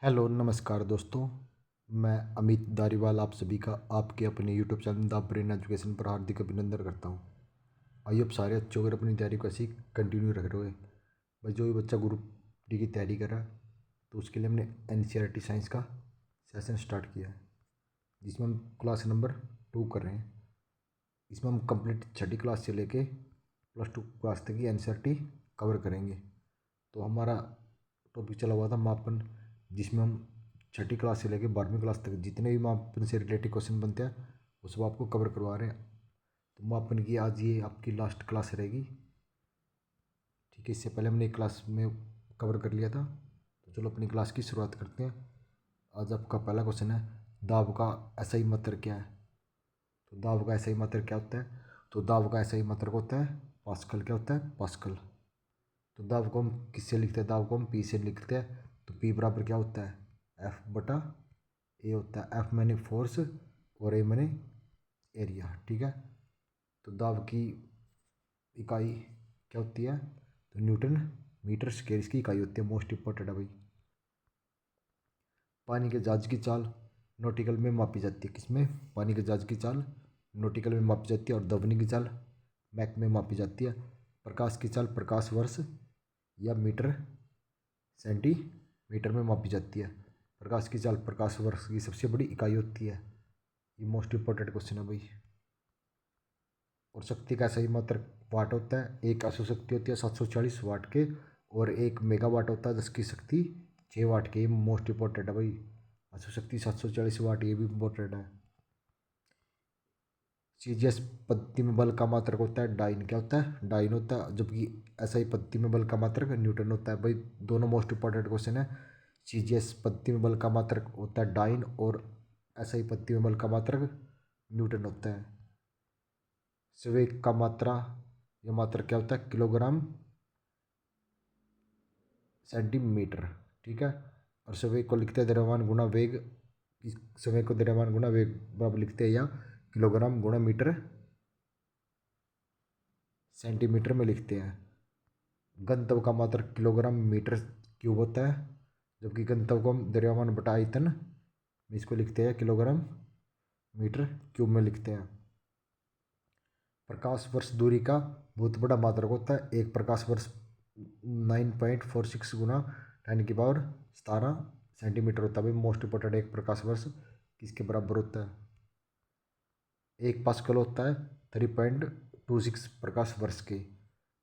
Hello नमस्कार दोस्तों। मैं अमित धारीवाल आप सभी का आपके अपने YouTube channel the brain education पर हार्दिक अभिनंदन करता हूं। आइए अब सारे अच्छे होकर अपनी तैयारी को ऐसी कंटिन्यू रख रहे हो भाई। जो भी बच्चा ग्रुप डी की तैयारी कर रहा है तो उसके लिए हमने एनसीईआरटी साइंस का सेशन स्टार्ट किया है, जिसमें हम क्लास नंबर 2 कर रहे हैं। इसमें हम कंप्लीट छठी क्लास से लेके +2 क्लास तक की एनसीईआरटी कवर करेंगे। तो हमारा टॉपिक चला हुआ था मापन, जिसमें हम छठी क्लास से लेकर 12वीं क्लास तक जितने भी मापन से रिलेटेड क्वेश्चन बनते हैं वो सब आपको कवर करवा रहे हैं। तो मापन की आज ये आपकी लास्ट क्लास रहेगी, ठीक है। इससे पहले हमने एक क्लास में कवर कर लिया था, तो चलो अपनी क्लास की शुरुआत करते हैं। आज आपका पहला क्वेश्चन है, दाब का एसआई मात्रक क्या है। तो दाब का एसआई मात्रक क्या होता है? तो दाब का एसआई मात्रक होता है पास्कल। क्या होता है? पास्कल। तो दाब को हम किससे लिखते हैं? दाब को हम पी से लिखते हैं। तो पी बराबर क्या होता है? एफ बटा ए होता है। एफ मैंने फोर्स और ए मैंने एरिया, ठीक है। तो दाब की इकाई क्या होती है? तो न्यूटन मीटर स्क्वायर इसकी इकाई होती है। मोस्ट इंपॉर्टेंट है भाई। पानी के जहाज की चाल नॉटिकल में मापी जाती है। किसमें? पानी के जहाज की चाल नॉटिकल में मापी जाती है और ध्वनि की चाल मैक में मापी जाती है। प्रकाश की चाल प्रकाश वर्ष या मीटर सेंटीमीटर में मापी जाती है। प्रकाश की चाल प्रकाश वर्ष की सबसे बड़ी इकाई होती है। ये मोस्ट इंपॉर्टेंट क्वेश्चन है भाई। और शक्ति का सही मात्रक वाट होता है। एक अशु शक्ति होती है 740 वाट के, और एक मेगावाट होता है 10 की शक्ति 6 वाट के। ये मोस्ट इंपॉर्टेंट है भाई। अशु शक्ति 740 वाट, ये भी इंपॉर्टेंट है। सीजीएस पद्धति में बल का मात्रक होता है डाइन। क्या होता है? डाइन होता है। जबकि एसआई पद्धति में बल का मात्रक न्यूटन होता है भाई। दोनों मोस्ट इंपॉर्टेंट क्वेश्चन है। सीजीएस पद्धति में बल का मात्रक होता है डाइन और एसआई पद्धति में बल का मात्रक न्यूटन होता है। संवेग का मात्रा या मात्रक क्या होता है? किलोग्राम सेंटीमीटर, ठीक है। और संवेग को लिखते हैं द्रव्यमान गुणा वेग। संवेग को द्रव्यमान गुणा वेग बराबर लिखते हैं या किलोग्राम गुणा मीटर सेंटीमीटर में लिखते हैं। गंतव्य का मात्रक किलोग्राम मीटर क्यूब होता है, जबकि गंतव्य को हम द्रव्यमान बटा आयतन इसको लिखते हैं किलोग्राम मीटर क्यूब में लिखते हैं। प्रकाश वर्ष दूरी का बहुत बड़ा मात्रक होता है। एक प्रकाश वर्ष 9.46 गुना 10⁻17 सेंटीमीटर होता है भाई। मोस्ट इंपॉर्टेंट, एक प्रकाश वर्ष किसके बराबर होता है? एक पास्कल होता है 3.26 प्रकाश वर्ष के।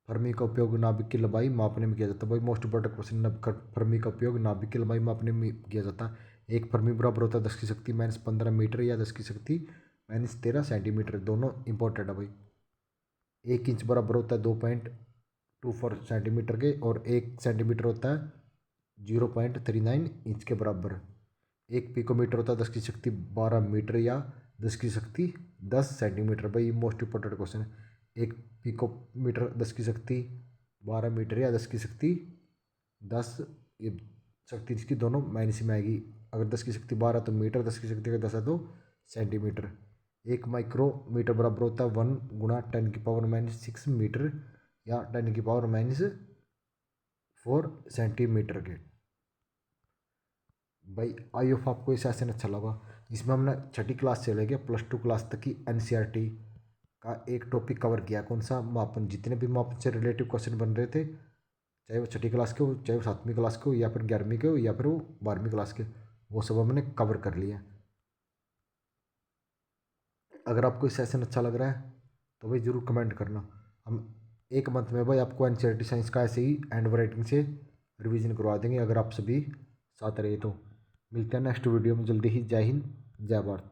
फर्मी का उपयोग नाभिक की लंबाई मापने में किया जाता है भाई। मोस्ट इंपॉर्टेंट क्वेश्चन, फर्मी का उपयोग नाभिक की लंबाई मापने में किया जाता है। एक फर्मी बराबर होता है 10 की शक्ति -15 मीटर या 10 की शक्ति -13 सेंटीमीटर। दोनों इंपॉर्टेंट है भाई। 1 इंच बराबर होता है 2.24 सेंटीमीटर के, और 1 सेंटीमीटर होता है 0.39 इंच के बराबर। एक पिकोमीटर होता है 10 की शक्ति 12 मीटर या 10 की शक्ति 10 सेंटीमीटर भाई। मोस्ट इंपॉर्टेंट क्वेश्चन है। एक पिकोमीटर 10 की शक्ति 12 मीटर या 10 की शक्ति 10, ये शक्ति इसकी दोनों माइनस में आएगी। अगर 10 की शक्ति 12 तो मीटर, 10 की शक्ति अगर 10 है तो सेंटीमीटर। एक माइक्रोमीटर बराबर होता है 1 गुणा 10⁻⁻6 मीटर या 10⁻⁴ सेंटीमीटर के। भाई आई होप आपको ये सेशन अच्छा लगा। इसमें हमने छठी क्लास से लेके +2 क्लास तक की एनसीईआरटी का एक टॉपिक कवर किया। कौन सा? मापन। जितने भी मापन से रिलेटिव क्वेश्चन बन रहे थे, चाहे वो छठी क्लास के हो, चाहे वो 7वीं क्लास के हो, या फिर 11वीं के हो, या फिर वो 12वीं क्लास के, वो सब हमने कवर कर लिया। अगर आपको इस सेशन अच्छा लग रहा है तो भाई ज़रूर कमेंट करना। हम एक मंथ में भाई आपको एनसीईआरटी साइंस का ऐसे ही हैंड राइटिंग से रिवीजन करवा देंगे, अगर आप सभी साथ रहे तो। मिलते हैं नेक्स्ट वीडियो में जल्दी ही। जय हिंद, जय भारत।